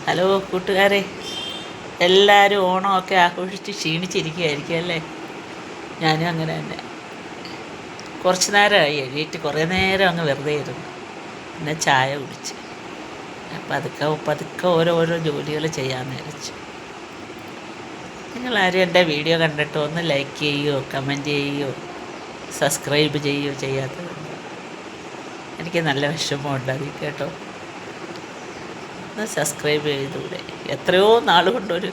Hello കൂട്ടുകാരെ, എല്ലാവരും ഓണമൊക്കെ ആഘോഷിച്ച് ക്ഷീണിച്ചിരിക്കുകയായിരിക്കും അല്ലേ? ഞാനും അങ്ങനെ തന്നെ. കുറച്ച് നേരമായി എഴുതിയിട്ട് കുറേ നേരം അങ്ങ് വെറുതെ ഇരുന്നു. പിന്നെ ചായ കുടിച്ച് പതുക്കെ പതുക്കെ ഓരോരോ ജോലികൾ ചെയ്യാമെന്ന് വിചാരിച്ചു. നിങ്ങളാരും എൻ്റെ വീഡിയോ കണ്ടിട്ട് ഒന്ന് ലൈക്ക് ചെയ്യുകയോ കമൻറ്റ് ചെയ്യുകയോ സബ്സ്ക്രൈബ് ചെയ്യുകയോ ചെയ്യാത്തത് എനിക്ക് നല്ല വിഷമമുണ്ട് അതിൽ കേട്ടോ. ഒന്ന് സബ്സ്ക്രൈബ് ചെയ്തൂടെ? എത്രയോ നാൾ കൊണ്ടൊരു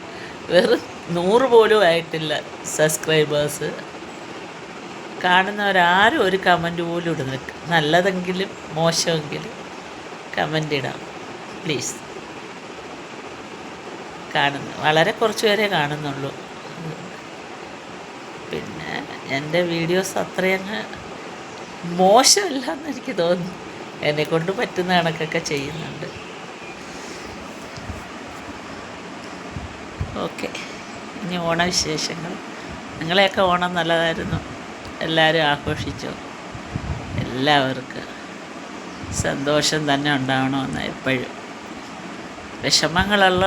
വെറും 100 പോലും ആയിട്ടില്ല സബ്സ്ക്രൈബേഴ്സ്. കാണുന്നവരാരും ഒരു കമൻറ്റ് പോലും ഇടുന്നില്ല. നല്ലതെങ്കിലും മോശമെങ്കിലും കമൻ്റ് ഇടാം പ്ലീസ്. വളരെ കുറച്ച് പേരെ കാണുന്നുള്ളൂ. പിന്നെ എൻ്റെ വീഡിയോസ് അത്രയങ്ങ് മോശമല്ല എന്ന് എനിക്ക് തോന്നുന്നു. എന്നെക്കൊണ്ട് പറ്റുന്ന കണക്കൊക്കെ ചെയ്യുന്നുണ്ട്. ഓക്കെ, ഇനി ഓണവിശേഷങ്ങൾ. നിങ്ങളെയൊക്കെ ഓണം നല്ലതായിരുന്നു, എല്ലാവരും ആഘോഷിച്ചോ? എല്ലാവർക്കും സന്തോഷം തന്നെ ഉണ്ടാവണമെന്ന് എപ്പോഴും. വിഷമങ്ങളുള്ള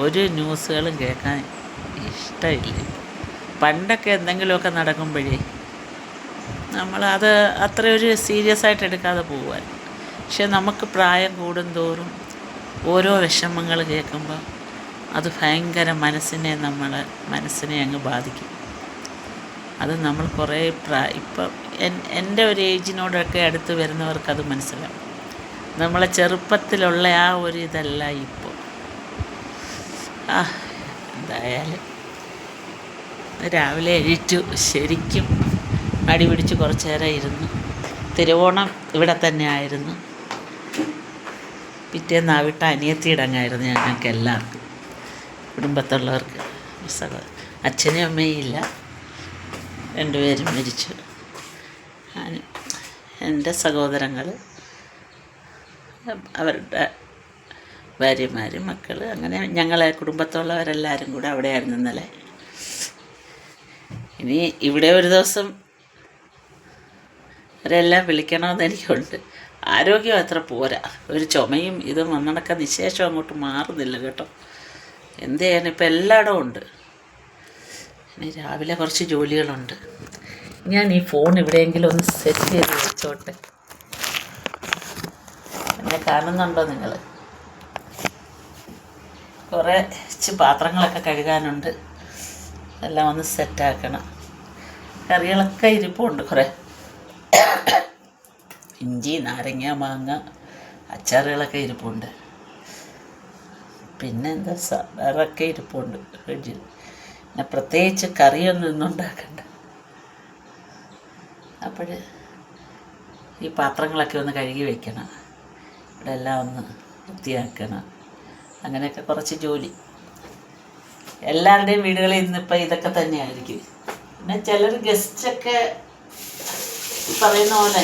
ഒരു ന്യൂസുകളും കേൾക്കാൻ ഇഷ്ടമില്ല. പണ്ടൊക്കെ എന്തെങ്കിലുമൊക്കെ നടക്കുമ്പോഴേ നമ്മളത് അത്രയൊരു സീരിയസ് ആയിട്ട് എടുക്കാതെ പോകുവാൻ. പക്ഷെ നമുക്ക് പ്രായം കൂടുന്തോറും ഓരോ വിഷമങ്ങൾ കേൾക്കുമ്പോൾ അത് ഭയങ്കര മനസ്സിനെ അങ്ങ് ബാധിക്കും. അത് നമ്മൾ കുറേ ഇപ്പം എൻ്റെ ഒരു ഏജിനോടൊക്കെ അടുത്ത് വരുന്നവർക്കത് മനസ്സിലാവും. നമ്മളെ ചെറുപ്പത്തിലുള്ള ആ ഒരു ഇതല്ല ഇപ്പോൾ. എന്തായാലും രാവിലെ എഴുന്നേറ്റു, ശരിക്കും അടി പിടിച്ച് കുറച്ച് നേരം ഇരുന്നു. തിരുവോണം ഇവിടെ തന്നെ ആയിരുന്നു. പിറ്റേന്ന് ആവിട്ട അനിയത്തിയിടങ്ങായിരുന്നു ഞങ്ങൾക്ക് എല്ലാവർക്കും, കുടുംബത്തുള്ളവർക്ക്. അച്ഛനും അമ്മയും ഇല്ല, രണ്ടുപേരും മരിച്ചു. എൻ്റെ സഹോദരങ്ങൾ, അവരുടെ ഭാര്യമാർ, മക്കൾ, അങ്ങനെ ഞങ്ങളെ കുടുംബത്തുള്ളവരെല്ലാവരും കൂടെ അവിടെയായിരുന്നു ഇന്നലെ. ഇനി ഇവിടെ ഒരു ദിവസം അവരെല്ലാം വിളിക്കണമെന്ന് എനിക്കുണ്ട്. ആരോഗ്യം അത്ര പോരാ. ഒരു ചുമയും ഇതും വന്നണക്ക നിശേഷം അങ്ങോട്ട് മാറുന്നില്ല കേട്ടോ. എന്ത് ചെയ്യാൻ, ഇപ്പം എല്ലായിടവും ഉണ്ട്. ഇനി രാവിലെ കുറച്ച് ജോലികളുണ്ട്. ഞാൻ ഈ ഫോൺ എവിടെയെങ്കിലും ഒന്ന് സെറ്റ് ചെയ്ത് വെച്ചോട്ടെ. എന്നെ കാണുന്നുണ്ടോ നിങ്ങൾ? കുറച്ച് പാത്രങ്ങളൊക്കെ കഴുകാനുണ്ട്, എല്ലാം ഒന്ന് സെറ്റാക്കണം. കറികളൊക്കെ ഇരിപ്പുണ്ട്. കുറേ ഇഞ്ചി, നാരങ്ങ, മാങ്ങ, അച്ചാറുകളൊക്കെ ഇരിപ്പുണ്ട്. പിന്നെ എന്താ, സാമ്പാറൊക്കെ ഇരിപ്പുണ്ട് ഫ്രിഡ്ജിൽ. പിന്നെ പ്രത്യേകിച്ച് കറിയൊന്നും ഇന്നും ഉണ്ടാക്കണ്ട. അപ്പോൾ ഈ പാത്രങ്ങളൊക്കെ ഒന്ന് കഴുകി വയ്ക്കണം, ഇവിടെ എല്ലാം ഒന്ന് വൃത്തിയാക്കണം. അങ്ങനെയൊക്കെ കുറച്ച് ജോലി. എല്ലാവരുടെയും വീടുകളിൽ ഇന്നിപ്പോൾ ഇതൊക്കെ തന്നെയായിരിക്കും. പിന്നെ ചിലർ ഗസ്റ്റൊക്കെ പറയുന്ന പോലെ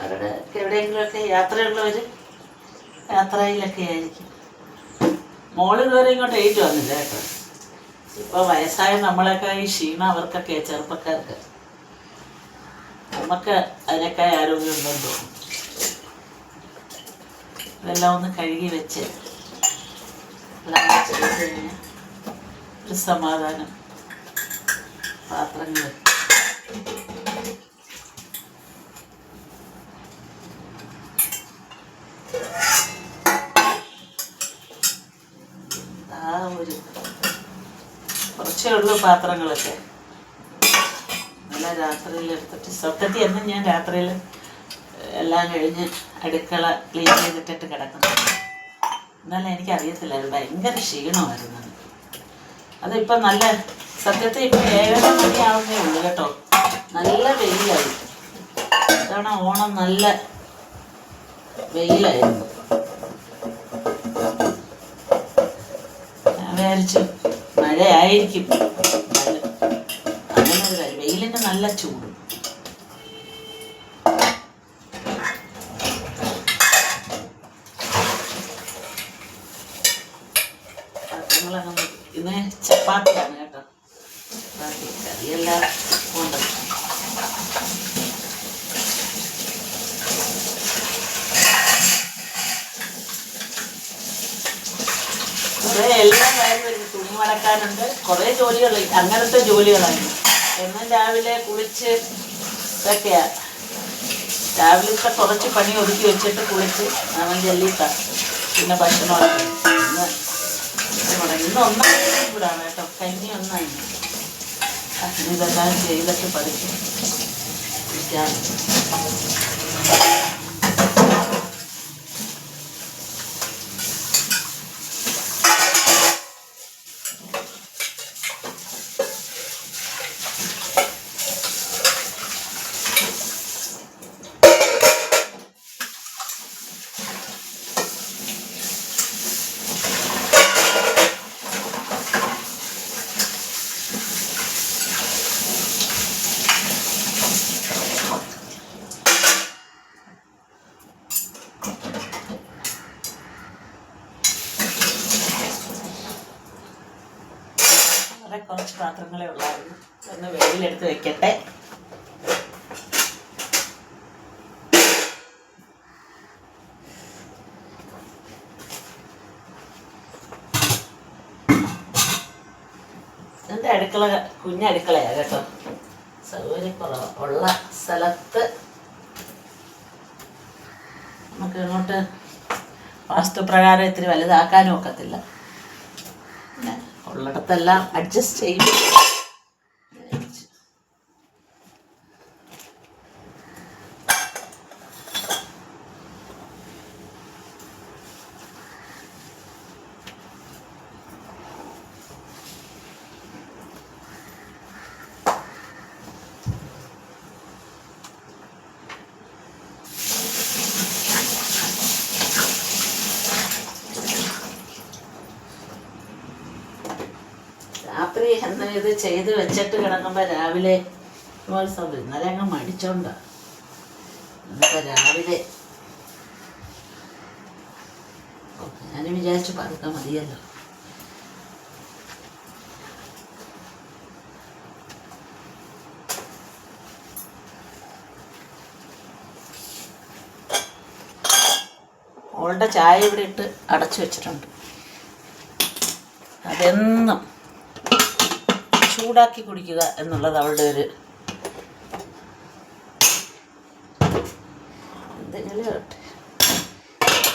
അവരുടെ എവിടെയെങ്കിലുമൊക്കെ യാത്രയുള്ളവർ യാത്രയിലൊക്കെ ആയിരിക്കും. മോൾ ഇതുവരെ ഇങ്ങോട്ട് എഴുതി വന്നില്ല കേട്ടോ. ഇപ്പോൾ വയസ്സായ നമ്മളൊക്കെ ഈ ക്ഷീണം അവർക്കൊക്കെ, ചെറുപ്പക്കാർക്ക്. നമുക്ക് അതിനൊക്കെ ആരോഗ്യം ഉണ്ടെന്ന് തോന്നും. ഇതെല്ലാം ഒന്ന് കഴുകി വെച്ച് എല്ലാം ചെയ്ത് കഴിഞ്ഞാൽ ഒരു സമാധാനം. പാത്രങ്ങൾ കുറച്ചേ ഉള്ളൂ പാത്രങ്ങളൊക്കെ. നല്ല രാത്രിയിൽ എടുത്തിട്ട് സത്യത്തിൽ എന്നും ഞാൻ രാത്രിയിൽ എല്ലാം കഴിഞ്ഞ് അടുക്കള ക്ലീൻ ചെയ്തിട്ടിട്ട് കിടക്കുന്നു. എന്നാലും എനിക്കറിയത്തില്ലായിരുന്നു, ഭയങ്കര ക്ഷീണമായിരുന്നു. അതിപ്പം നല്ല സത്യത്തിൽ ഇപ്പം 7 മണിയാവുന്നേ ഉള്ളൂ കേട്ടോ. നല്ല വെയിലായി. ഇതാണ് ഓണം, നല്ല വെയിലായിരുന്നു. ഞാൻ വിചാരിച്ചു മഴയായിരിക്കും. അങ്ങനെ ഒരു കാര്യം, വെയിലിൻ്റെ നല്ല ചൂട്. ഇന്ന് ചപ്പാത്തിയാണ് കേട്ടോ. ചപ്പാത്തി കറിയെല്ലാം ഉണ്ട്. കുറേ എല്ലാ കാര്യം വരുന്നു. തുണി മടക്കാനുണ്ട്, കുറേ ജോലികൾ, അങ്ങനത്തെ ജോലികളാണ്. എന്നും രാവിലെ കുളിച്ച് ഇതൊക്കെയാണ്. രാവിലത്തെ കുറച്ച് പണി ഒതുക്കി വെച്ചിട്ട് കുളിച്ച് അവൻ ചെല്ലിട്ടാ പിന്നെ ഭക്ഷണമൊക്കെ ഇന്ന് ഒന്നാം കൂടാണ് കേട്ടോ. കഞ്ഞി ഒന്നായി ഇതെല്ലാം ചെയ്തിട്ട് പഠിക്കും ഇരിക്കാൻ. വളരെ കുറച്ച് പാത്രങ്ങളേ ഉള്ളായിരുന്നു. ഒന്ന് വെളിയിലെടുത്ത് വെക്കട്ടെ. എൻ്റെ അടുക്കള കുഞ്ഞടുക്കളയാണ് കേട്ടോ. സൗകര്യക്കുറവ് ഉള്ള സ്ഥലത്ത് നമുക്ക് ഇങ്ങോട്ട് വാസ്തുപ്രകാരം ഇത്തിരി വലുതാക്കാനും ഒക്കത്തില്ല. പിന്നെ ഉള്ളിടത്തെല്ലാം അഡ്ജസ്റ്റ് ചെയ്യും. രാത്രി എന്ന് ഇത് ചെയ്ത് വെച്ചിട്ട് കിടക്കുമ്പോൾ രാവിലെ സമയം ഇന്നലെ അങ്ങ് മടിച്ചോണ്ടാണ്. എന്നിപ്പോൾ രാവിലെ ഞാൻ വിചാരിച്ചു പതുക്കെ മതിയല്ലോ. അവളുടെ ചായ ഇവിടെ ഇട്ട് അടച്ചു വെച്ചിട്ടുണ്ട്. അതെന്നും ചൂടാക്കി കുടിക്കുക എന്നുള്ളത് അവളുടെ ഒരു എന്തെങ്കിലും ആവട്ടെ.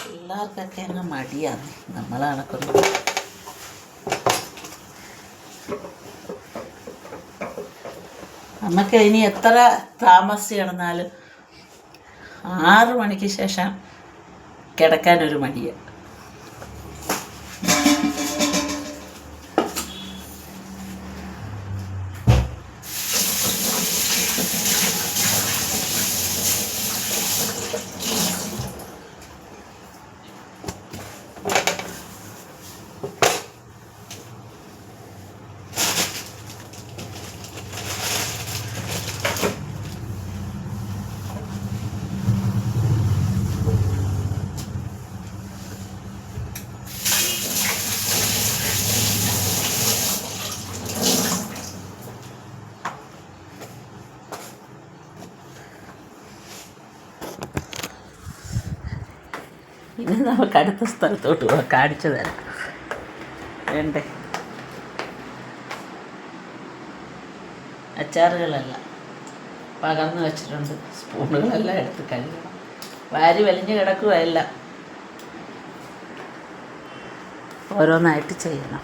പിള്ളേർക്കൊക്കെ അങ്ങ് മടിയാണ്. നമ്മളാണൊക്കെ നമുക്ക് ഇനി എത്ര താമസിച്ച് കിടന്നാലും 6 മണിക്ക് ശേഷം കിടക്കാനൊരു മടിയാണ്. ഇനി നമുക്ക് അടുത്ത സ്ഥലത്തോട്ട് പോകാം. കാണിച്ചു തരാം. വേണ്ടേ അച്ചാറുകളെല്ലാം പകർന്ന് വെച്ചിട്ടുണ്ട്. സ്പൂണുകളെല്ലാം എടുത്ത് കഴുകണം. വാരി വലിഞ്ഞ് കിടക്കുക. എല്ലാം ഓരോന്നായിട്ട് ചെയ്യണം.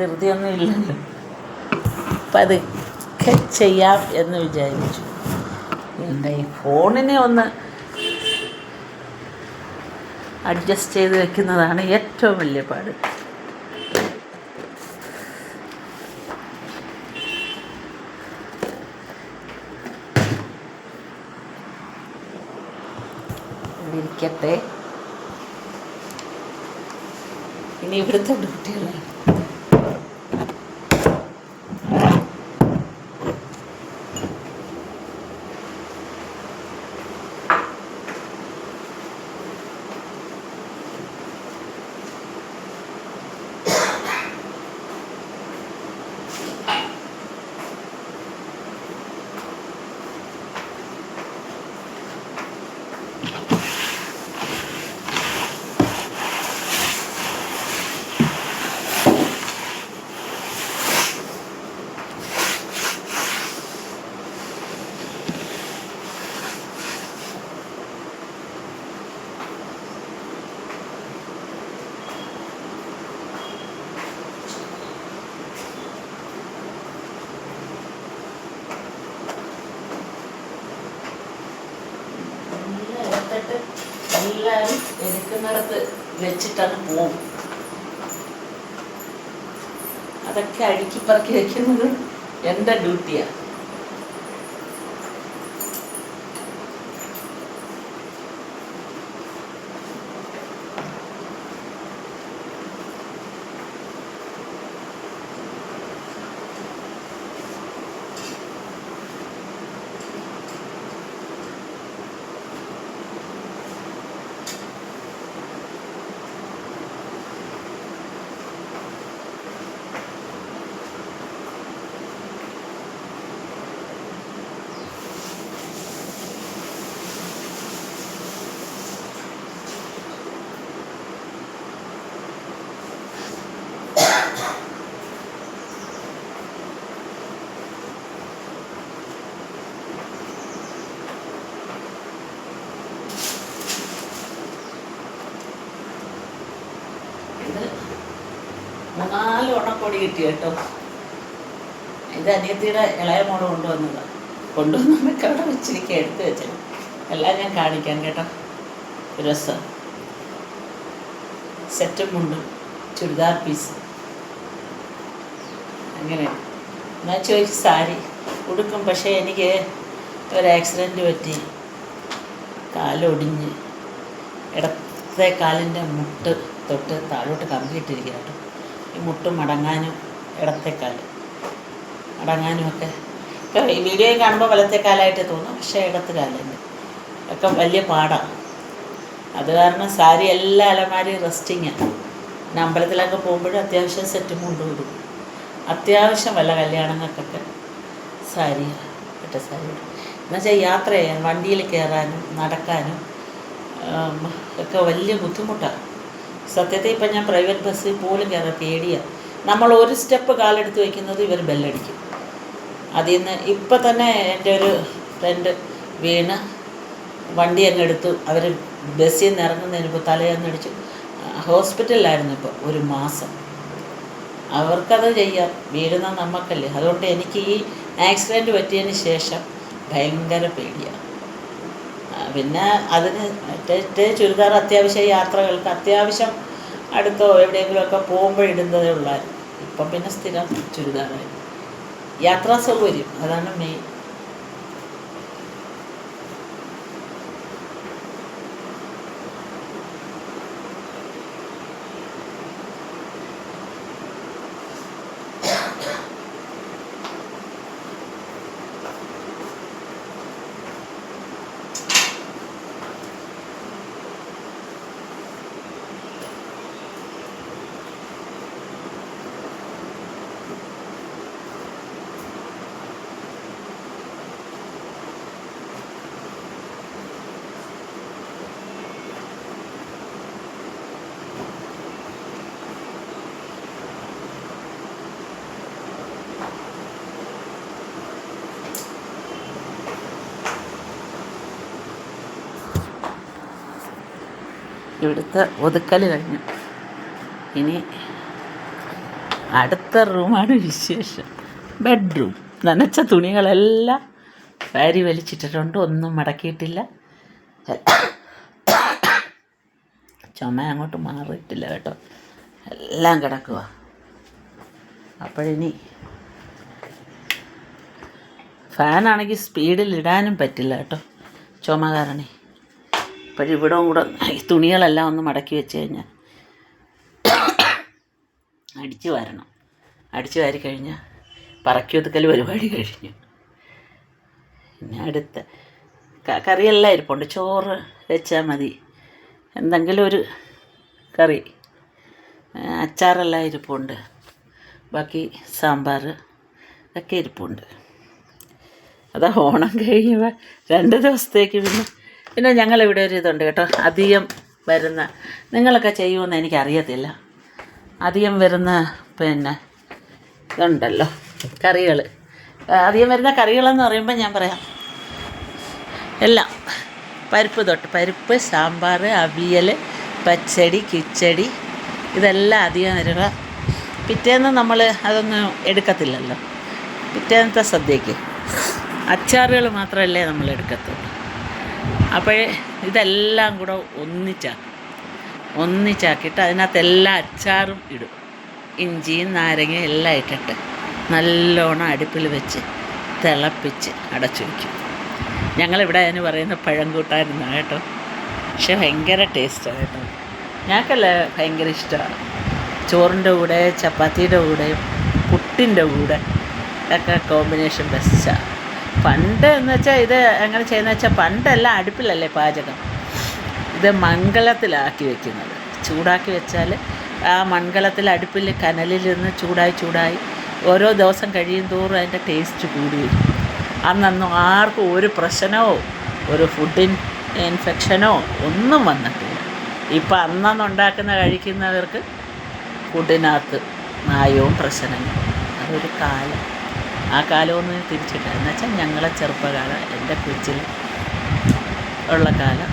ധൃതിയൊന്നും ഇല്ലല്ലോ. പതുക്കെ ചെയ്യാം എന്ന് വിചാരിച്ചു. എൻ്റെ ഈ ഫോണിനെ ഒന്ന് അഡ്ജസ്റ്റ് ചെയ്ത് വെക്കുന്നതാണ് ഏറ്റവും വലിയ പാട്. ഇരിക്കട്ടെ. ഇനി ഇവിടുത്തെ ഡ്യൂട്ടികളാണ്. വെക്കുന്നിടത്ത് വെച്ചിട്ടങ്ങ് പോവും. അതൊക്കെ അടുക്കി പറക്കി വെക്കുന്നത് എൻ്റെ ഡ്യൂട്ടിയാണ്. ഇത് 3-4 ഉണക്കൊടി കിട്ടി കേട്ടോ. ഇത് അനിയത്തിയുടെ ഇളയ മോള് കൊണ്ടുവന്നതാണ്. കൊണ്ടുവന്നൊക്കെ അവിടെ വെച്ചിരിക്കുക, എടുത്ത് വെച്ചത് എല്ലാം ഞാൻ കാണിക്കാം കേട്ടോ. ഒരു രസം സെറ്റും മുണ്ടും ചുരിദാർ പീസ് അങ്ങനെ. ഞാൻ ചോദിച്ചു സാരി ഉടുക്കും, പക്ഷേ എനിക്ക് ഒരു ആക്സിഡൻറ്റ് പറ്റി കാലൊടിഞ്ഞ് ഇടത്തെ കാലിൻ്റെ മുട്ട് തൊട്ട് താഴോട്ട് കമ്പിയിട്ടിരിക്കുക കേട്ടോ. ഈ മുട്ട് മടങ്ങാനും ഇടത്തെ കാല് മടങ്ങാനും ഒക്കെ ഈ വീഡിയോയിൽ കാണുമ്പോൾ വലത്തെ കാലായിട്ട് തോന്നും, പക്ഷേ ഇടത്ത് കാലിൻ്റെ ഒക്കെ വലിയ പാടാണ്. അത് കാരണം സാരി എല്ലാ അലമാരയും റെസ്റ്റിങ്ങാണ്. പിന്നെ അമ്പലത്തിലൊക്കെ പോകുമ്പോഴും അത്യാവശ്യം സെറ്റും കൊണ്ടുവിടും. അത്യാവശ്യം വല്ല കല്യാണങ്ങൾക്കൊക്കെ സാരി ഇട്ട സാരി ഇടും. എന്നുവെച്ചാൽ യാത്ര ചെയ്യാൻ, വണ്ടിയിൽ കയറാനും നടക്കാനും ഒക്കെ വലിയ ബുദ്ധിമുട്ടാണ്. സത്യത്തിൽ ഇപ്പം ഞാൻ പ്രൈവറ്റ് ബസ്സിൽ പോലും കയറാൻ പേടിയാണ്. നമ്മൾ ഒരു സ്റ്റെപ്പ് കാലെടുത്ത് വയ്ക്കുന്നത് ഇവർ ബെല്ലടിക്കും. അതിൽ നിന്ന് ഇപ്പം തന്നെ എൻ്റെ ഒരു ഫ്രണ്ട് വീണ് വണ്ടി അങ്ങ് എടുത്തു. അവർ ബസ്സിൽ നിന്ന് ഇറങ്ങുന്നതിന് ഇപ്പോൾ തലയൊന്നടിച്ചു. ഹോസ്പിറ്റലിലായിരുന്നു ഇപ്പോൾ 1 മാസം. അവർക്കത് ചെയ്യാം, വീഴുന്ന നമുക്കല്ലേ. അതുകൊണ്ട് എനിക്ക് ഈ ആക്സിഡൻറ്റ് പറ്റിയതിന് ശേഷം ഭയങ്കര പേടിയാണ്. പിന്നെ അതിന് മറ്റേ ചുരിദാർ അത്യാവശ്യം യാത്രകൾക്ക് അത്യാവശ്യം അടുത്തോ എവിടെയെങ്കിലുമൊക്കെ പോകുമ്പോഴിടുന്നതേ ഉള്ളായിരുന്നു. ഇപ്പം പിന്നെ സ്ഥിരം ചുരിദാറായി. യാത്രാ സൗകര്യം അതാണ് മെയിൻ. ഇവിടുത്തെ ഒതുക്കൽ കഴിഞ്ഞു. ഇനി അടുത്ത റൂമാണ് വിശേഷം. ബെഡ്റൂം. നനച്ച തുണികളെല്ലാം വാരി വലിച്ചിട്ടിട്ടുണ്ട്, ഒന്നും മടക്കിയിട്ടില്ല. ചുമ അങ്ങോട്ട് മാറിയിട്ടില്ല കേട്ടോ, എല്ലാം കിടക്കുക. അപ്പോഴിനി ഫാനാണെങ്കിൽ സ്പീഡിൽ ഇടാനും പറ്റില്ല കേട്ടോ, ചുമ കാരണേ. അപ്പോഴിവിടെ കൂടെ ഈ തുണികളെല്ലാം ഒന്ന് മടക്കി വെച്ച് കഴിഞ്ഞാൽ അടിച്ചു വാരണം. അടിച്ചു വാരി കഴിഞ്ഞാൽ പറക്കി ഒതുക്കൽ പരിപാടി കഴിഞ്ഞു. പിന്നെ അടുത്ത കറിയെല്ലാം ഇരിപ്പുണ്ട്. ചോറ് വെച്ചാൽ മതി, എന്തെങ്കിലും ഒരു കറി. അച്ചാറെല്ലാം ഇരിപ്പുണ്ട്, ബാക്കി സാമ്പാർ ഒക്കെ ഇരിപ്പുണ്ട്. അതാ ഓണം കഴിയുമ്പോൾ 2 ദിവസത്തേക്ക് പിന്നെ ഞങ്ങളിവിടെ ഒരു ഇതുണ്ട് കേട്ടോ, അധികം വരുന്ന, നിങ്ങളൊക്കെ ചെയ്യുമെന്ന് എനിക്കറിയത്തില്ല, അധികം വരുന്ന പിന്നെ ഇതുണ്ടല്ലോ കറികൾ. അധികം വരുന്ന കറികളെന്ന് പറയുമ്പോൾ ഞാൻ പറയാം എല്ലാം, പരിപ്പ് തൊട്ട് പരിപ്പ്, സാമ്പാർ, അവിയൽ, പച്ചടി, കിച്ചടി, ഇതെല്ലാം അധികം വരിക. പിറ്റേന്ന് നമ്മൾ അതൊന്നും എടുക്കത്തില്ലല്ലോ, പിറ്റേന്നത്തെ സദ്യക്ക് അച്ചാറുകൾ മാത്രമല്ലേ നമ്മൾ എടുക്കത്തുള്ളൂ. അപ്പോഴേ ഇതെല്ലാം കൂടെ ഒന്നിച്ചാണ്. ഒന്നിച്ചാക്കിയിട്ട് അതിനകത്ത് എല്ലാ അച്ചാറും ഇടും. ഇഞ്ചിയും നാരങ്ങയും എല്ലാം ഇട്ടിട്ട് നല്ലോണം അടുപ്പിൽ വെച്ച് തിളപ്പിച്ച് അടച്ചു വയ്ക്കും. ഞങ്ങളിവിടെ അതിന് പറയുന്ന പഴംകൂട്ടാനെന്നാണ് കേട്ടോ. പക്ഷെ ഭയങ്കര ടേസ്റ്റാണ് കേട്ടോ. ഞങ്ങൾക്കല്ല ഭയങ്കര ഇഷ്ടമാണ്. ചോറിൻ്റെ കൂടെ, ചപ്പാത്തിയുടെ കൂടെ, പുട്ടിൻ്റെ കൂടെ ഒക്കെ കോമ്പിനേഷൻ ബെസ്റ്റാണ്. പണ്ട് എന്ന് വെച്ചാൽ ഇത് എങ്ങനെ ചെയ്യുന്നത് വെച്ചാൽ, പണ്ടെല്ലാം അടുപ്പിലല്ലേ പാചകം. ഇത് മൺകലത്തിലാക്കി വെക്കുന്നത്. ചൂടാക്കി വെച്ചാൽ ആ മൺകലത്തിൽ അടുപ്പിൽ കനലിൽ നിന്ന് ചൂടായി ഓരോ ദിവസം കഴിയും തോറും അതിൻ്റെ ടേസ്റ്റ് കൂടി വരും. അന്നൊന്നും ആർക്കും ഒരു പ്രശ്നമോ ഒരു ഫുഡിൻ ഇൻഫെക്ഷനോ ഒന്നും വന്നിട്ടില്ല. ഇപ്പം അന്നൊന്നുണ്ടാക്കുന്ന കഴിക്കുന്നവർക്ക് ഫുഡിനകത്ത് മായവും പ്രശ്നങ്ങളും. അതൊരു കാലം. ആ കാലമൊന്നും തിരിച്ചില്ല. എന്നുവെച്ചാൽ ഞങ്ങളെ ചെറുപ്പകാലം, എൻ്റെ കൊച്ചിൽ ഉള്ള കാലം.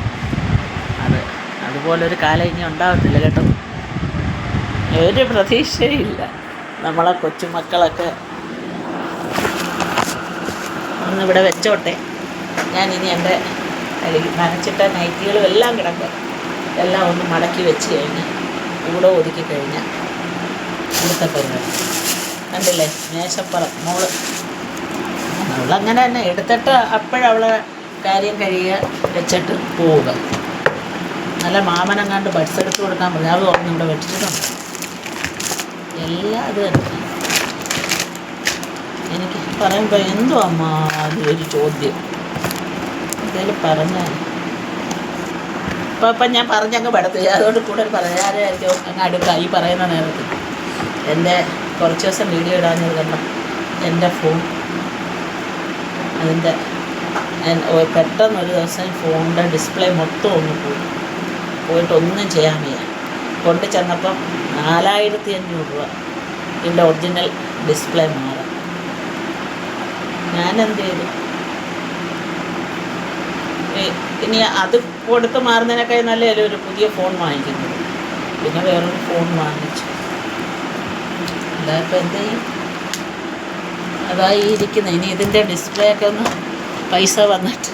അതുപോലൊരു കാലം ഇനി ഉണ്ടാകത്തില്ല കേട്ടോ. ഒരു പ്രതീക്ഷയില്ല. നമ്മളെ കൊച്ചുമക്കളൊക്കെ ഒന്നിവിടെ വെച്ചോട്ടെ. ഞാനിനി എൻ്റെ നനച്ചിട്ട നൈറ്റികളും എല്ലാം കിടക്കുക, എല്ലാം ഒന്ന് മടക്കി വെച്ച് കഴിഞ്ഞ് കൂടെ ഒതുക്കി കഴിഞ്ഞാൽ ഇവിടുത്തെ പരിപാടി കണ്ടില്ലേ. മേശപ്പുറം മോള് അവളങ്ങനെ തന്നെ എടുത്തിട്ട് അപ്പോഴവളെ കാര്യം കഴിയുക, വെച്ചിട്ട് പോവുക. നല്ല മാമനെങ്ങാണ്ട് ബഡ്സ് എടുത്ത് കൊടുക്കാൻ പറഞ്ഞു. അത് ഓർമ്മ ഇവിടെ വെച്ചിട്ടുണ്ട്. എല്ലാം അത് തന്നെ. എനിക്ക് പറയുമ്പോൾ എന്തോ അമ്മ അതൊരു ചോദ്യം എന്തെങ്കിലും പറഞ്ഞാൽ ഇപ്പം ഞാൻ പറഞ്ഞങ്ങ് പെടുത്തി. അതുകൊണ്ട് കൂടെ പറയാനായിരിക്കും അങ്ങ് അടുക്ക ഈ പറയുന്ന നേരത്തിൽ. എൻ്റെ കുറച്ച് ദിവസം വീഡിയോ ഇടാഞ്ഞത് കണ്ടോ, എൻ്റെ ഫോൺ അതിൻ്റെ പെട്ടെന്നൊരു ദിവസം ഫോണിൻ്റെ ഡിസ്പ്ലേ മൊത്തം ഒന്ന് പോയിട്ടൊന്നും ചെയ്യാൻ വയ്യ. കൊണ്ട് ചെന്നപ്പം 4500 രൂപ ഇതിൻ്റെ ഒറിജിനൽ ഡിസ്പ്ലേ മാറാം. ഞാനെന്ത് ചെയ്തു, ഇനി അത് കൊടുത്ത് മാറുന്നതിനൊക്കെ നല്ലതല്ലേ ഒരു പുതിയ ഫോൺ വാങ്ങിക്കുന്നത്. പിന്നെ വേറൊരു ഫോൺ വാങ്ങിച്ചു. അല്ലാതെ എന്ത് ചെയ്യും, അതായി ഇരിക്കുന്നത്. ഇനി ഇതിൻ്റെ ഡിസ്പ്ലേ ഒക്കെ ഒന്ന് പൈസ വന്നിട്ട്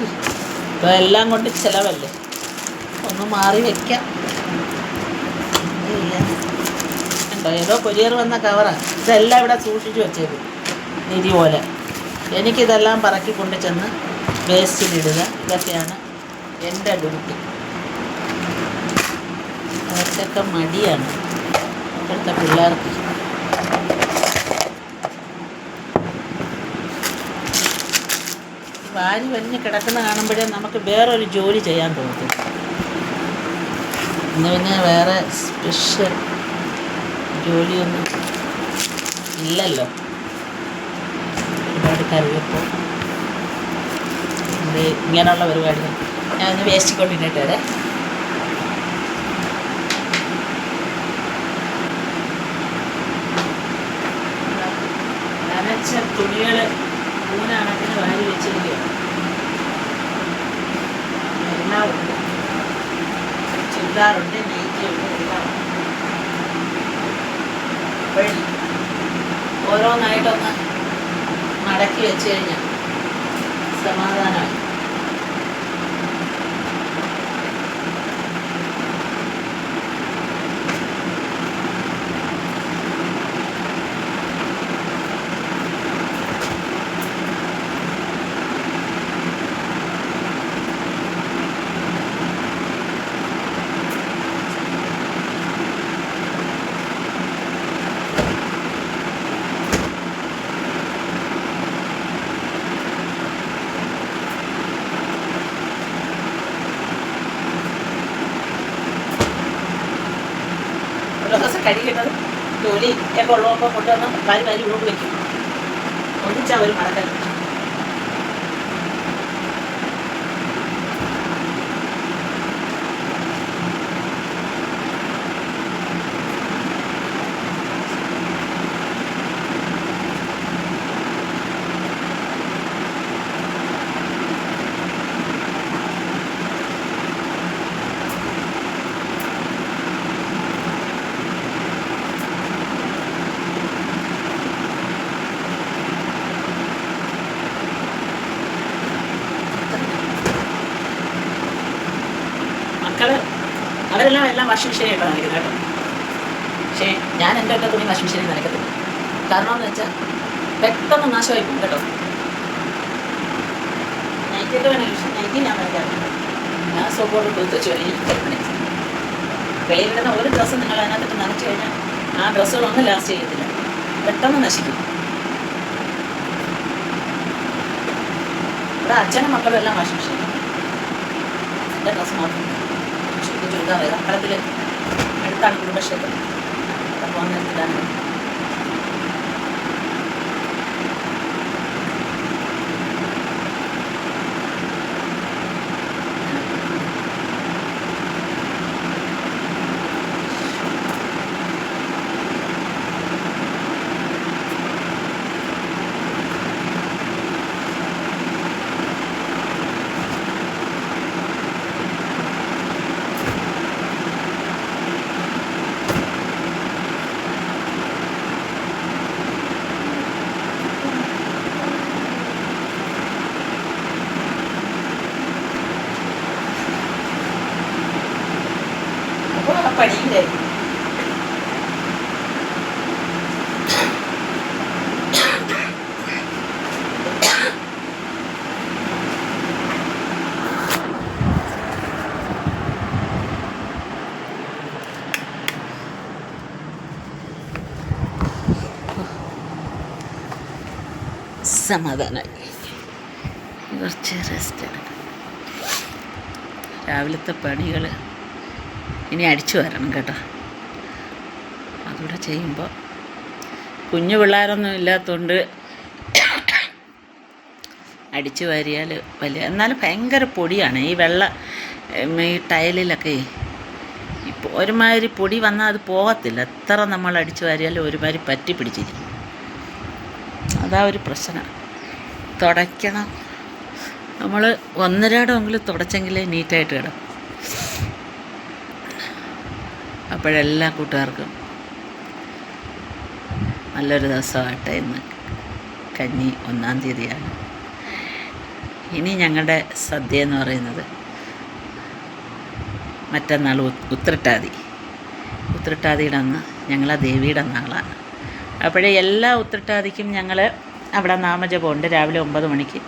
ഇപ്പോൾ എല്ലാം കൊണ്ട് ചിലവല്ലേ, ഒന്ന് മാറി വയ്ക്കാം. ഉണ്ടോ ഏതോ കൊരിയർ വന്ന കവറാണ്. ഇതെല്ലാം ഇവിടെ സൂക്ഷിച്ച് വെച്ചേക്കും നിധി പോലെ. എനിക്കിതെല്ലാം പറക്കി കൊണ്ട് ചെന്ന് വേസ്റ്റിലിടുക. ഇതൊക്കെയാണ് എൻ്റെ ഡ്യൂട്ടി. അവർക്കൊക്കെ മടിയാണ് ഇപ്പോഴത്തെ പിള്ളേർക്ക്. വാരി വലിഞ്ഞ് കിടക്കുന്ന കാണുമ്പോഴേ നമുക്ക് വേറൊരു ജോലി ചെയ്യാൻ തോന്നും. ഇന്ന് പിന്നെ വേറെ സ്പെഷ്യൽ ജോലിയൊന്നും ഇല്ലല്ലോ. ഒരുപാട് കറിവപ്പോൾ ഇങ്ങനെയുള്ള പരിപാടികൾ. ഞാൻ ഒന്ന് വേസ്റ്റ് കൊണ്ടിട്ട് വരെ. നനച്ച തുണികൾ മൂന്നണക്കിന് വാരി വെച്ചിരിക്കുകയാണ്. എല്ലാം ഉണ്ട്. ചുരിദാറുണ്ട്, നെയ്റ്റിയുണ്ട്, എല്ലാം വഴി ഓരോന്നായിട്ടൊന്ന് മടക്കി വെച്ച് കഴിഞ്ഞാൽ സമാധാനമായി. കഴിക്കുന്നത് ജോലി ഒക്കെ ഉള്ളപ്പോൾ കൊണ്ടുവന്ന് വാരി ഉള്ളോട്ട് വയ്ക്കും. ഒന്നിച്ചാൽ ഒരു മടക്കൽ. വാഷിംഗ് മെഷീനായിട്ടാണ് നനയ്ക്കുന്നത് കേട്ടോ. പക്ഷേ ഞാൻ എൻ്റെ ഒക്കെ തുണി വാഷിംഗ് മെഷീനിൽ നനയ്ക്കത്തില്ല. കാരണം എന്ന് വെച്ചാൽ പെട്ടെന്ന് നാശമായി പോകും കേട്ടോ. നൈറ്റിയൊക്കെ വേണമെങ്കിൽ നൈറ്റി ഞാൻ നനയ്ക്കാറുണ്ട്. ഞാൻ സോപ്പോട് കൊടുത്ത് വെച്ച് നനയ്ക്കും. വെളിയിലിടുന്ന ഒരു ഡ്രസ്സ് നിങ്ങൾ അതിനകത്തിട്ട് നനച്ച് കഴിഞ്ഞാൽ ആ ഡ്രസ്സുകളൊന്നും ലാസ്റ്റ് ചെയ്യത്തില്ല, പെട്ടെന്ന് നശിക്കും. ഇവിടെ അച്ഛനും മക്കളും എല്ലാം വാഷിംഗ് മെഷീൻ. എൻ്റെ ഡ്രസ്സ് മാത്രം ചുരുക്കാൻ വരും. അമ്പലത്തിൽ അടുത്താണ് കുടുംബക്ഷേത്രം. അപ്പോൾ വന്ന് എടുത്തിട്ടാണ്. പണിയില്ലേ സമാധാനമായി. കുറച്ച് റെസ്റ്റ് എടുക്കാം. രാവിലത്തെ പണികൾ ഇനി അടിച്ചു വരണം കേട്ടോ. അതുകൂടെ ചെയ്യുമ്പോൾ കുഞ്ഞു പിള്ളേരൊന്നും ഇല്ലാത്തതുകൊണ്ട് അടിച്ചു വാരിയാൽ വലിയ, എന്നാലും ഭയങ്കര പൊടിയാണ് ഈ ഈ ടൈലിലൊക്കെ. ഇപ്പോൾ ഒരുമാതിരി പൊടി വന്നാൽ അത് പോകത്തില്ല. എത്ര നമ്മൾ അടിച്ചു വാരിയാലും ഒരുമാതിരി പറ്റി പിടിച്ചിരിക്കും. അതാ ഒരു പ്രശ്നം. തുടയ്ക്കണം. നമ്മൾ ഒന്നരാടമെങ്കിലും തുടച്ചെങ്കിലേ നീറ്റായിട്ട് കിടക്കും. അപ്പോഴെല്ലാ കൂട്ടുകാർക്കും നല്ലൊരു ദിവസമാകട്ടെ. ഇന്ന് കന്നി 1-ാം തീയതിയാണ്. ഇനി ഞങ്ങളുടെ സദ്യ എന്ന് പറയുന്നത് മറ്റന്നാൾ ഉത്രട്ടാതിയുടെ അന്ന് ഞങ്ങളെ ദേവിയുടെ നാളാണ്. അപ്പോഴേ എല്ലാ ഉത്രട്ടാതിക്കും ഞങ്ങൾ അവിടെ നാമജപമുണ്ട്. രാവിലെ 9 മണിക്ക്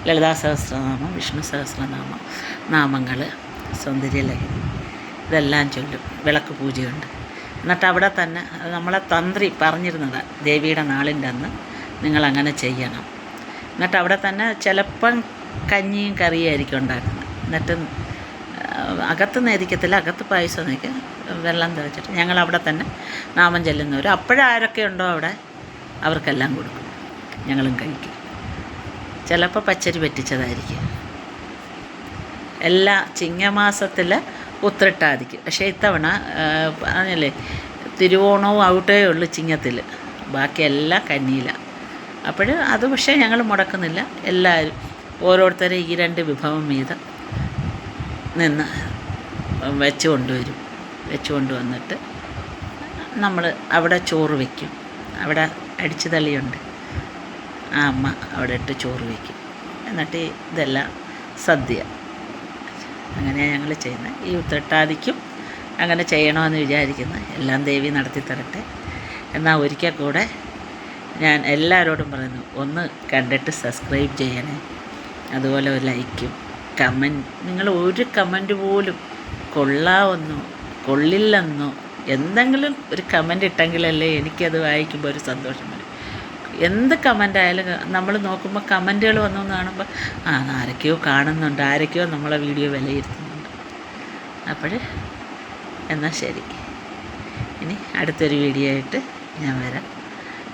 ലളിതാ സഹസ്രനാമം, വിഷ്ണു സഹസ്രനാമം, നാമങ്ങൾ, സൗന്ദര്യലഹരി ഇതെല്ലാം ചൊല്ലും. വിളക്ക് പൂജയുണ്ട്. എന്നിട്ട് അവിടെ തന്നെ നമ്മളെ തന്ത്രി പറഞ്ഞിരുന്നതാണ്, ദേവിയുടെ നാളിൻ്റെ അന്ന് നിങ്ങളങ്ങനെ ചെയ്യണം. എന്നിട്ട് അവിടെ തന്നെ ചിലപ്പം കഞ്ഞിയും കറിയായിരിക്കും ഉണ്ടാക്കുന്നത്. എന്നിട്ട് അകത്ത് നേദിക്കത്തില്ല, അകത്ത് പായസം നേദിക്കുക, വെള്ളം തിളച്ചിട്ട് ഞങ്ങളവിടെ തന്നെ നാമം ചെല്ലുന്നവർ അപ്പോഴാരൊക്കെ ഉണ്ടോ അവിടെ അവർക്കെല്ലാം കൊടുക്കും, ഞങ്ങളും കഴിക്കും. ചിലപ്പോൾ പച്ചരി പറ്റിച്ചതായിരിക്കും. എല്ലാ ചിങ്ങമാസത്തിൽ ഉത്രട്ടാതിക്ക്. പക്ഷേ ഇത്തവണ പറഞ്ഞല്ലേ തിരുവോണവും ഔട്ടേ ഉള്ളൂ ചിങ്ങത്തിൽ, ബാക്കിയെല്ലാം കന്നിയിലാണ്. അപ്പോൾ അത് പക്ഷേ ഞങ്ങൾ മുടക്കുന്നില്ല. എല്ലാവരും ഓരോരുത്തരെ ഈ 2 വിഭവം വീതം നിന്ന് വെച്ച് കൊണ്ടുവന്നിട്ട് നമ്മൾ അവിടെ ചോറ് വയ്ക്കും. അവിടെ അടിച്ചു തള്ളിയുണ്ട്, ആ അമ്മ അവിടെ ഇട്ട് ചോറ് വയ്ക്കും. എന്നിട്ട് ഇതെല്ലാം സദ്യ. അങ്ങനെയാണ് ഞങ്ങൾ ചെയ്യുന്നത്. ഈ ഉത്രട്ടാതിക്കും അങ്ങനെ ചെയ്യണമെന്ന് വിചാരിക്കുന്നു. എല്ലാം ദേവി നടത്തി തരട്ടെ. എന്നാൽ ഒരിക്കൽ കൂടെ ഞാൻ എല്ലാവരോടും പറയുന്നു, ഒന്ന് കണ്ടിട്ട് സബ്സ്ക്രൈബ് ചെയ്യണേ. അതുപോലെ ഒരു ലൈക്കും കമൻറ്റ്. നിങ്ങൾ ഒരു കമൻറ്റ് പോലും കൊള്ളാമെന്നോ കൊള്ളില്ലെന്നോ എന്തെങ്കിലും ഒരു കമൻറ്റ് ഇട്ടെങ്കിലല്ലേ എനിക്കത് വായിക്കുമ്പോൾ ഒരു സന്തോഷം വരും. എന്ത് കമൻ്റ് ആയാലും നമ്മൾ നോക്കുമ്പോൾ കമൻറ്റുകൾ വന്നു കാണുമ്പോൾ ആരൊക്കെയോ കാണുന്നുണ്ട്, ആരൊക്കെയോ നമ്മളെ വീഡിയോ വിലയിരുത്തുന്നുണ്ട്. അപ്പോൾ എന്നാൽ ശരി, ഇനി അടുത്തൊരു വീഡിയോ ആയിട്ട് ഞാൻ വരാം.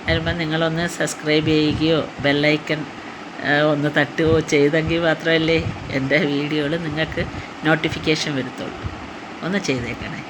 വരുമ്പോൾ നിങ്ങളൊന്ന് സബ്സ്ക്രൈബ് ചെയ്യുകയോ ബെല്ലൈക്കൺ ഒന്ന് തട്ടുകയോ ചെയ്തെങ്കിൽ മാത്രമല്ലേ എൻ്റെ വീഡിയോകൾ നിങ്ങൾക്ക് നോട്ടിഫിക്കേഷൻ വരത്തുള്ളൂ. ഒന്ന് ചെയ്തേക്കണേ.